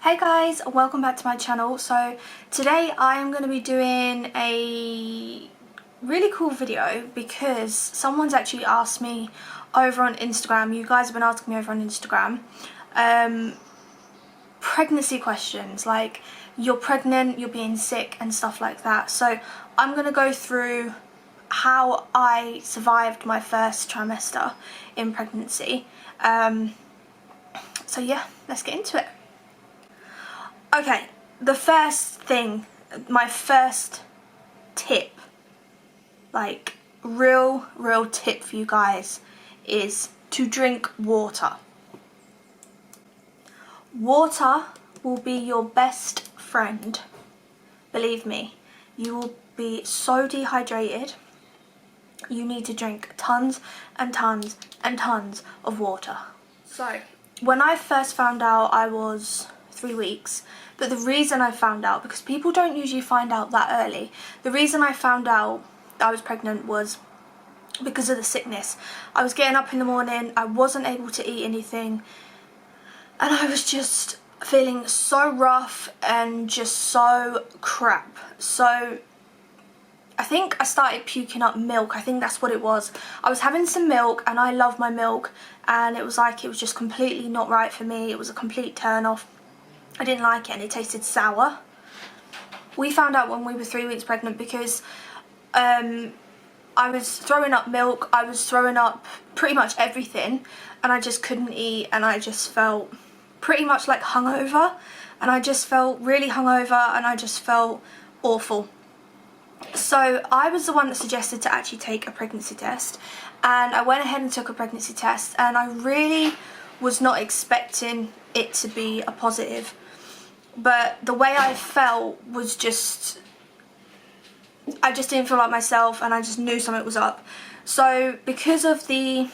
Hey guys, welcome back to my channel. So today I am going to be doing a really cool video because someone's actually asked me over on Instagram, you guys have been asking me over on Instagram, pregnancy questions, like you're pregnant, you're being sick and stuff like that. So I'm going to go through how I survived my first trimester in pregnancy. So yeah, let's get into it. Okay, the first thing, my first tip, like real tip for you guys is to drink water. Water will be your best friend. Believe me, you will be so dehydrated. You need to drink tons and tons and tons of water. So, when I first found out I was 3 weeks, but the reason I found out, because people don't usually find out that early, the reason I found out I was pregnant was because of the sickness. I was getting up in the morning, I wasn't able to eat anything, and I was just feeling so rough and just so crap. So I think I started puking up milk. I think that's what it was. I was having some milk and I love my milk, and it was like it was just completely not right for me. It was a complete turn off. I didn't like it and it tasted sour. We found out when we were 3 weeks pregnant because I was throwing up milk, I was throwing up pretty much everything, and I just couldn't eat, and I just felt pretty much like hungover, and I just felt really hungover, and I just felt awful. So I was the one that suggested to actually take a pregnancy test, and I went ahead and took a pregnancy test, and I really was not expecting it to be a positive. But the way I felt was just, I just didn't feel like myself, and I just knew something was up. So because of the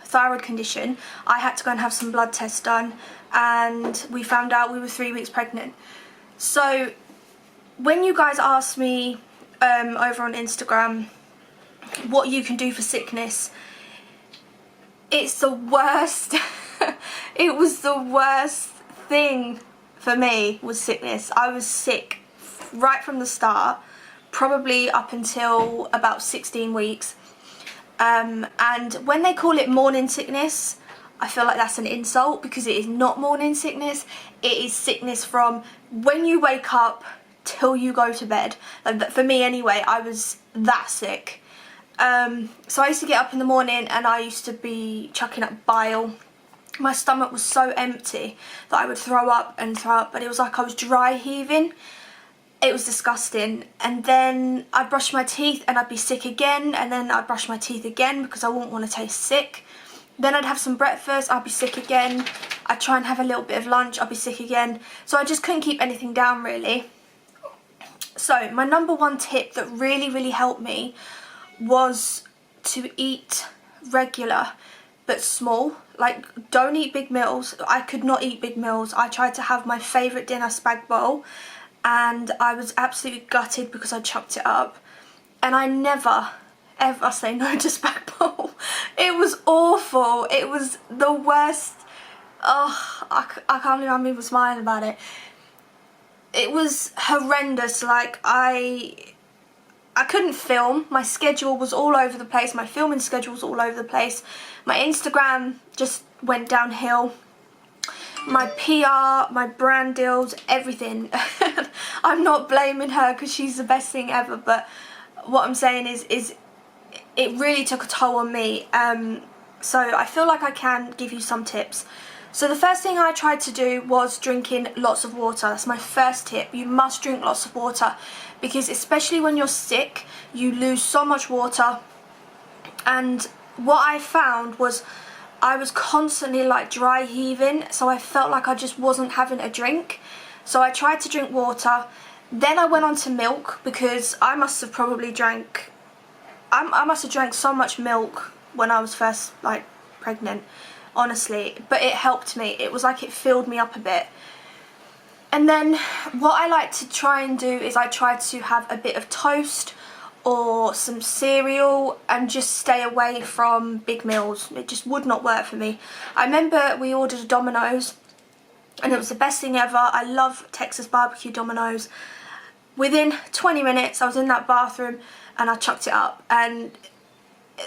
thyroid condition, I had to go and have some blood tests done, and we found out we were 3 weeks pregnant. So when you guys asked me over on Instagram what you can do for sickness, it's the worst. It was the worst thing for me, was sickness. I was sick right from the start, probably up until about 16 weeks. And when they call it morning sickness, I feel like that's an insult, because it is not morning sickness. It is sickness from when you wake up till you go to bed. Like, for me anyway, I was that sick. So I used to get up in the morning and I used to be chucking up bile. My stomach was so empty that I would throw up and throw up, but it was like I was dry heaving. It was disgusting. And then I'd brush my teeth and I'd be sick again, and then I'd brush my teeth again because I wouldn't want to taste sick. Then I'd have some breakfast, I'd be sick again. I'd try and have a little bit of lunch, I'd be sick again. So I just couldn't keep anything down, really. So my number one tip that really helped me was to eat regular but small. Like, don't eat big meals. I could not eat big meals. I tried to have my favourite dinner, spag bowl, and I was absolutely gutted because I chucked it up. And I never ever say no to spag bowl. It was awful. It was the worst. Oh, I can't believe I'm even smiling about it. It was horrendous. Like, I couldn't film. My schedule was all over the place. My filming schedule was all over the place. My Instagram just went downhill. My PR, my brand deals, everything. I'm not blaming her because she's the best thing ever, but what I'm saying is it really took a toll on me. So I feel like I can give you some tips. So the first thing I tried to do was drinking lots of water. That's my first tip. You must drink lots of water, because especially when you're sick, you lose so much water. And what I found was I was constantly like dry heaving, so I felt like I just wasn't having a drink. So I tried to drink water. Then I went on to milk, because I must have probably drank, I must have drank so much milk when I was first like pregnant, honestly, but it helped me. It was like it filled me up a bit. And then what I like to try and do is I try to have a bit of toast or some cereal and just stay away from big meals. It just would not work for me. I remember we ordered a Domino's and it was the best thing ever. I love Texas barbecue Domino's. Within 20 minutes I was in that bathroom and I chucked it up, and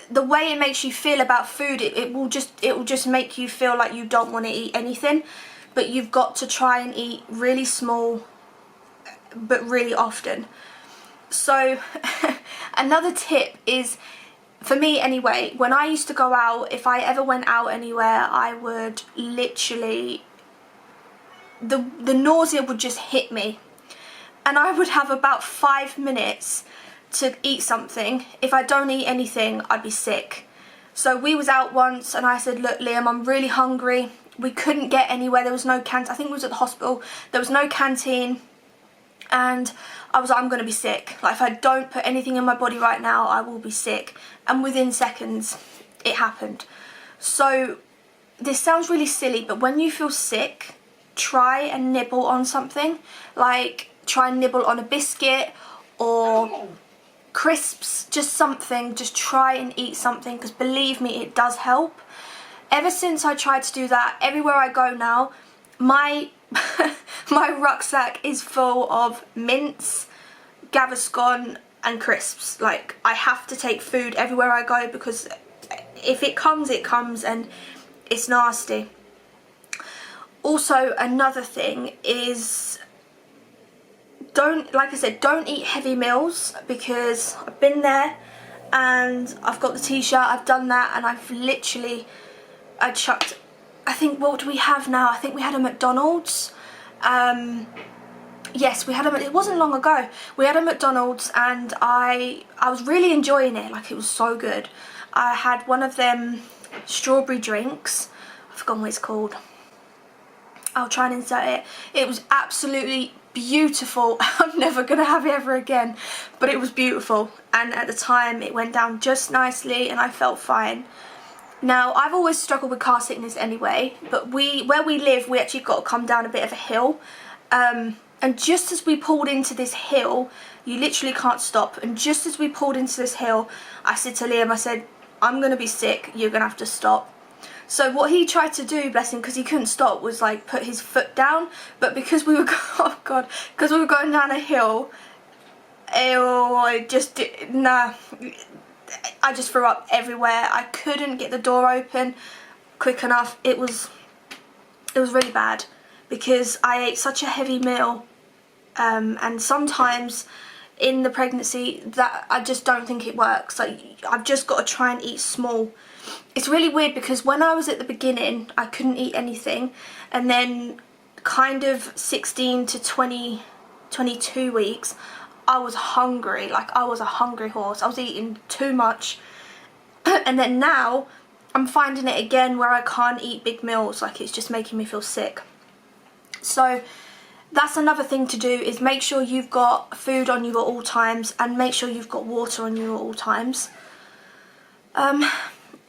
the way it makes you feel about food, it will just make you feel like you don't want to eat anything, but you've got to try and eat really small but really often. So another tip is, for me anyway, when I used to go out, if I ever went out anywhere, I would literally, the nausea would just hit me, and I would have about 5 minutes to eat something. If I don't eat anything, I'd be sick. So we was out once and I said, look Liam, I'm really hungry. We couldn't get anywhere, there was no canteen. I think it was at the hospital, there was no canteen, and I was like, I'm gonna be sick. Like, if I don't put anything in my body right now, I will be sick. And within seconds it happened. So this sounds really silly, but when you feel sick, try and nibble on something. Like, try and nibble on a biscuit or crisps, just something. Just try and eat something, because believe me, it does help. Ever since I tried to do that, everywhere I go now, my my rucksack is full of mints, Gaviscon and crisps. Like, I have to take food everywhere I go, because if it comes, it comes, and it's nasty. Also, another thing is, like I said, don't eat heavy meals, because I've been there and I've got the t-shirt, I've done that, and I chucked, I think, what do we have now? I think we had a McDonald's. Yes, we had it wasn't long ago. We had a McDonald's and I was really enjoying it. Like, it was so good. I had one of them strawberry drinks. I've forgotten what it's called. I'll try and insert it. It was absolutely beautiful. I'm never gonna have it ever again, but it was beautiful, and at the time it went down just nicely and I felt fine. Now, I've always struggled with car sickness anyway, but where we live, we actually got to come down a bit of a hill, and just as we pulled into this hill, you literally can't stop, and just as we pulled into this hill, I said to Liam, I said, I'm gonna be sick, you're gonna have to stop. So what he tried to do, bless him, because he couldn't stop, was like put his foot down, but because we were because we were going down a hill, I just threw up everywhere. I couldn't get the door open quick enough. It was really bad, because I ate such a heavy meal, and sometimes in the pregnancy that I just don't think it works. Like, I've just got to try and eat small. It's really weird, because when I was at the beginning, I couldn't eat anything, and then kind of 16 to 22 weeks, I was hungry. Like, I was a hungry horse. I was eating too much. And then now I'm finding it again where I can't eat big meals. Like, it's just making me feel sick. So that's another thing to do, is make sure you've got food on you at all times, and make sure you've got water on you at all times.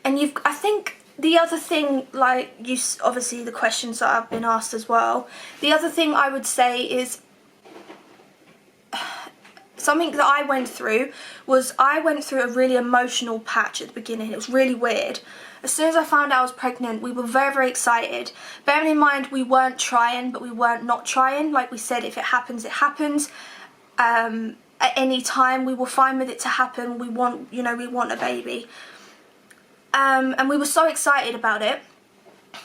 And I think the other thing, like, obviously the questions that I've been asked as well, the other thing I would say is, something that I went through a really emotional patch at the beginning. It was really weird. As soon as I found out I was pregnant, we were very, very excited. Bearing in mind, we weren't trying, but we weren't not trying. Like we said, if it happens, it happens. At any time, we were fine with it to happen. We want a baby. And we were so excited about it.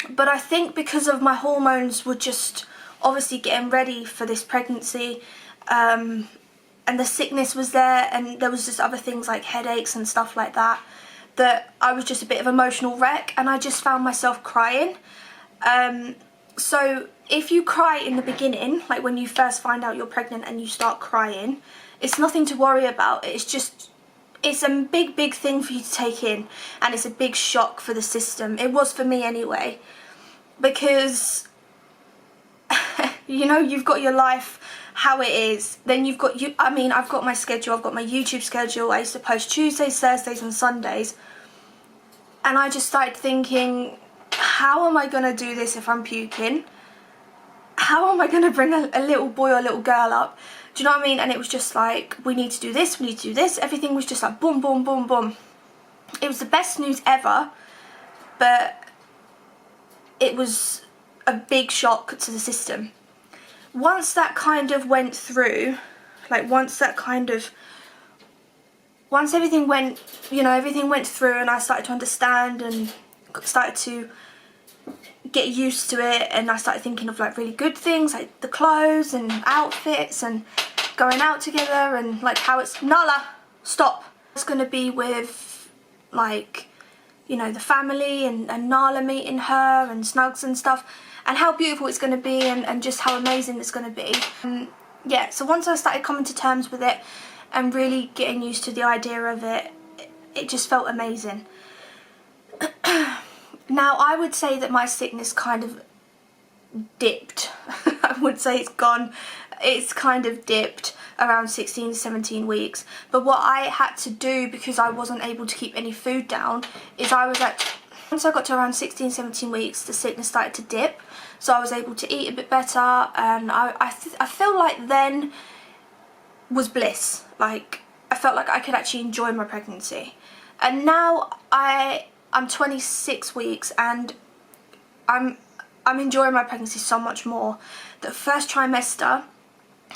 But I think because of my hormones were just obviously getting ready for this pregnancy, and the sickness was there, and there was just other things like headaches and stuff like that, that I was just a bit of an emotional wreck, and I just found myself crying. So if you cry in the beginning, like when you first find out you're pregnant and you start crying, it's nothing to worry about. It's a big thing for you to take in, and it's a big shock for the system. It was for me anyway, because you've got your life how it is, then I've got my schedule, I've got my YouTube schedule. I used to post Tuesdays, Thursdays and Sundays, and I just started thinking, how am I going to do this if I'm puking? How am I going to bring a little boy or a little girl up? Do you know what I mean? And it was just like, we need to do this, we need to do this. Everything was just like boom, boom, boom, boom. It was the best news ever, but it was a big shock to the system. Once that kind of went through, like once everything went, you know, everything went through and I started to understand and started to get used to it, and I started thinking of like really good things like the clothes and outfits and going out together, and like how it's Nala, stop. It's gonna be with like, you know, the family and Nala meeting her and Snugs and stuff, and how beautiful it's gonna be, and just how amazing it's gonna be. Yeah, so once I started coming to terms with it and really getting used to the idea of it, it just felt amazing. Now, I would say that my sickness kind of dipped. I would say it's kind of dipped around 16 to 17 weeks. But what I had to do, because I wasn't able to keep any food down, is once I got to around 16, 17 weeks, the sickness started to dip. So I was able to eat a bit better, and I feel like then was bliss. Like, I felt like I could actually enjoy my pregnancy. And now I'm 26 weeks and I'm enjoying my pregnancy so much more. The first trimester,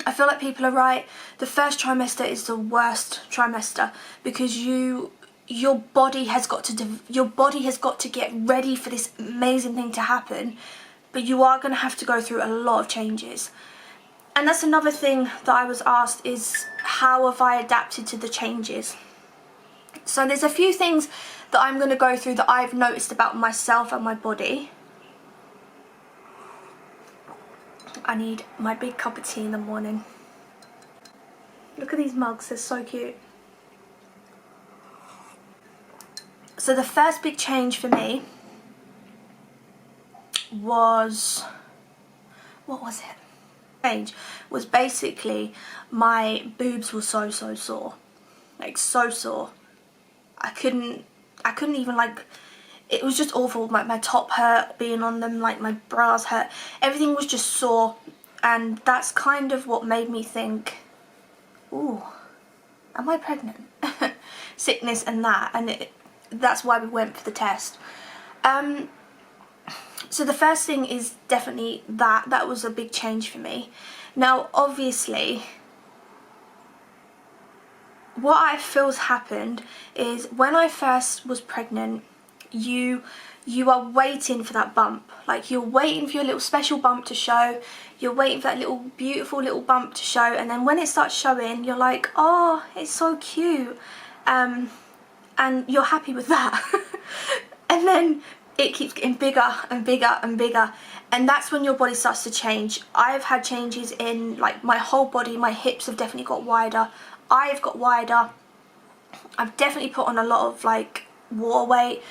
I feel like people are right, the first trimester is the worst trimester, because your body has got to get ready for this amazing thing to happen, but you are going to have to go through a lot of changes. And that's another thing that I was asked, is how have I adapted to the changes? So there's a few things that I'm going to go through that I've noticed about myself and my body. I need my big cup of tea in the morning. Look at these mugs, they're so cute. So the first big change for me was, what was it? Change was basically my boobs were so sore, like so sore. I couldn't even, like, it was just awful. My top hurt being on them, like my bras hurt, everything was just sore, and that's kind of what made me think, ooh, am I pregnant? Sickness and that, and that's why we went for the test. So the first thing is definitely that was a big change for me. Now obviously what I feel's happened is, when I first was pregnant, you are waiting for that bump. Like, you're waiting for your little special bump to show, you're waiting for that little beautiful little bump to show, and then when it starts showing, you're like, oh, it's so cute, and you're happy with that. And then it keeps getting bigger and bigger and bigger, and that's when your body starts to change. I've had changes in, like, my whole body. My hips have definitely got wider, I've got wider, I've definitely put on a lot of, like, water weight.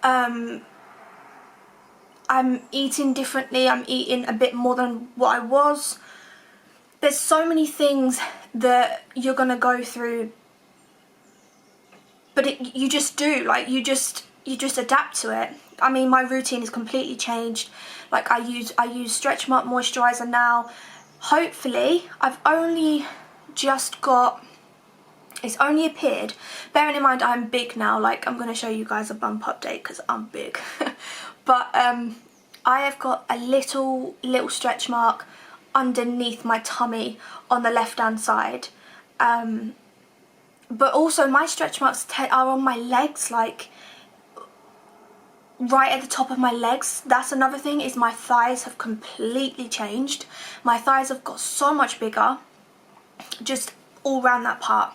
I'm eating differently, I'm eating a bit more than what I was. There's so many things that you're gonna go through, but you just do, like, you just adapt to it. I mean, my routine is completely changed. Like, I use Stretch Mark moisturiser now. Hopefully, I've only just got, it's only appeared, bearing in mind I'm big now, like, I'm going to show you guys a bump update because I'm big. But I have got a little stretch mark underneath my tummy on the left hand side. But also my stretch marks are on my legs, like right at the top of my legs. That's another thing, is my thighs have completely changed. My thighs have got so much bigger, just all around that part.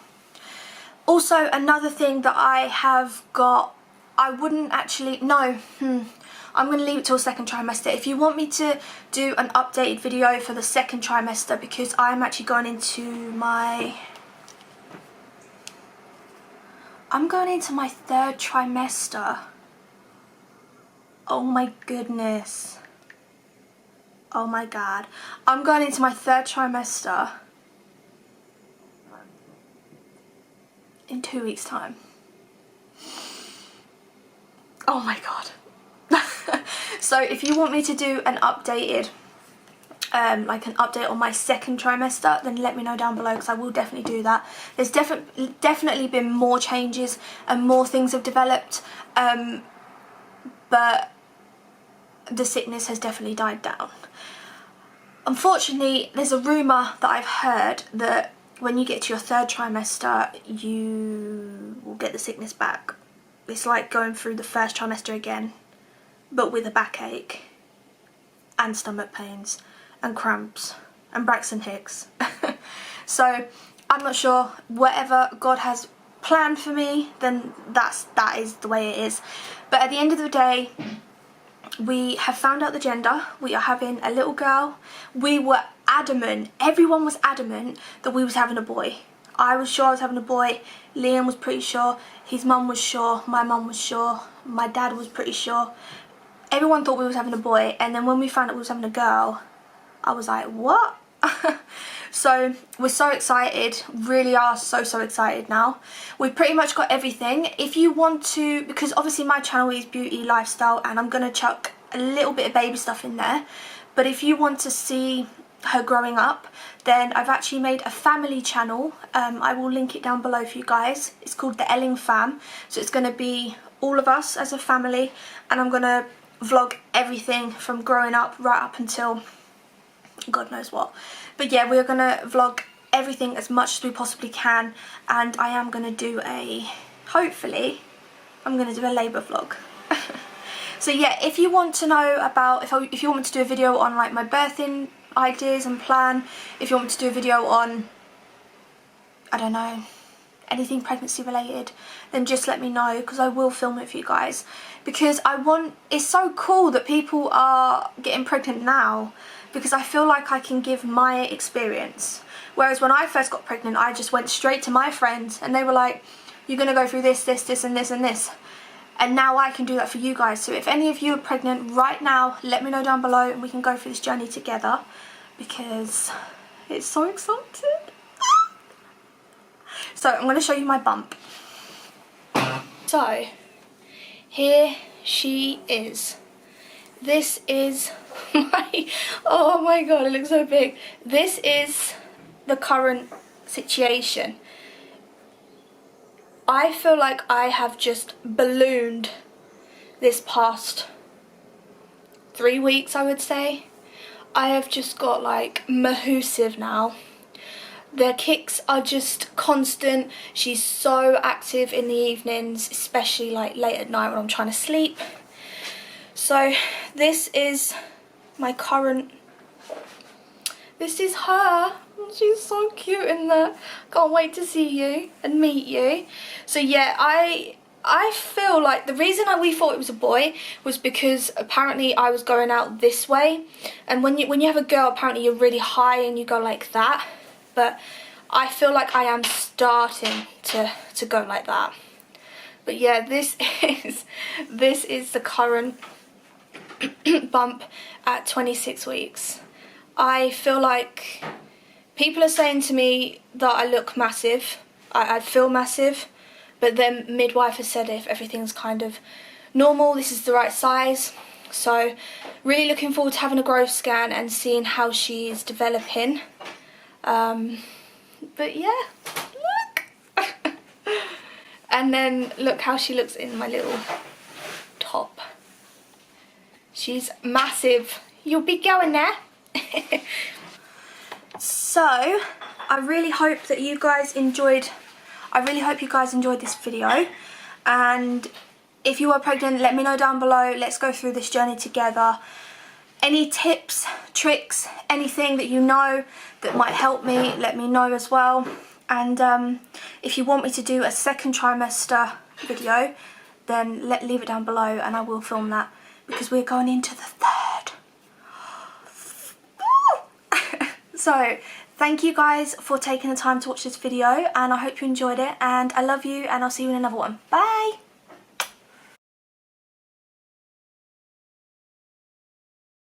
Also, another thing that I have got, I wouldn't actually, no, I'm going to leave it till second trimester. If you want me to do an updated video for the second trimester, because I'm actually going into my, third trimester. Oh my goodness. Oh my god. I'm going into my third trimester in 2 weeks' time. Oh my god. So if you want me to do an updated, like an update on my second trimester, then let me know down below, because I will definitely do that. There's definitely been more changes and more things have developed, but the sickness has definitely died down. Unfortunately, there's a rumour that I've heard that when you get to your 3rd trimester, you will get the sickness back. It's like going through the 1st trimester again, but with a backache and stomach pains and cramps and Braxton Hicks. So I'm not sure. Whatever God has planned for me, then that is the way it is. But at the end of the day, we have found out the gender. We are having a little girl. We were adamant, everyone was adamant that we was having a boy. I was sure I was having a boy. Liam was pretty sure. His mum was sure. My mum was sure. My dad was pretty sure. Everyone thought we was having a boy, and then when we found out we was having a girl, I was like, what? So we're so excited, really are so excited now. We've pretty much got everything. If you want to, because obviously my channel is beauty, lifestyle, and I'm going to chuck a little bit of baby stuff in there. But if you want to see her growing up, then I've actually made a family channel. I will link it down below for you guys. It's called the Elling Fam. So it's going to be all of us as a family, and I'm going to vlog everything from growing up right up until God knows what. But yeah, we're going to vlog everything as much as we possibly can, and I am going to do hopefully, I'm going to do a labour vlog. So yeah, if you want to know about, if you want me to do a video on like my birthing ideas and plan, if you want me to do a video on, I don't know, anything pregnancy related, then just let me know, because I will film it for you guys. Because it's so cool that people are getting pregnant now, because I feel like I can give my experience. Whereas when I first got pregnant, I just went straight to my friends and they were like, you're going to go through this, this, this and this and this. And now I can do that for you guys. So if any of you are pregnant right now, let me know down below and we can go through this journey together, because it's so exciting. So I'm going to show you my bump. So here she is. This is my, oh my god, it looks so big. This is the current situation. I feel like I have just ballooned this past 3 weeks, I would say. I have just got like massive now. The kicks are just constant. She's so active in the evenings, especially like late at night when I'm trying to sleep. So this is my current, this is her. She's so cute in there. Can't wait to see you and meet you. So yeah, I feel like the reason we thought it was a boy was because apparently I was going out this way, and when you have a girl, apparently you're really high and you go like that. But I feel like I am starting to go like that. But yeah, this is the current bump at 26 weeks. I feel like people are saying to me that I look massive. I feel massive, but then midwife has said if everything's kind of normal, this is the right size. So really looking forward to having a growth scan and seeing how she is developing. But yeah, look. And then look how she looks in my little top. She's massive. You'll be going there. So I really hope that you guys enjoyed, this video. And if you are pregnant, let me know down below. Let's go through this journey together. Any tips, tricks, anything that you know that might help me, let me know as well. And if you want me to do a 2nd trimester video, then leave it down below and I will film that, because we're going into the 3rd. So thank you guys for taking the time to watch this video, and I hope you enjoyed it, and I love you, and I'll see you in another one. Bye.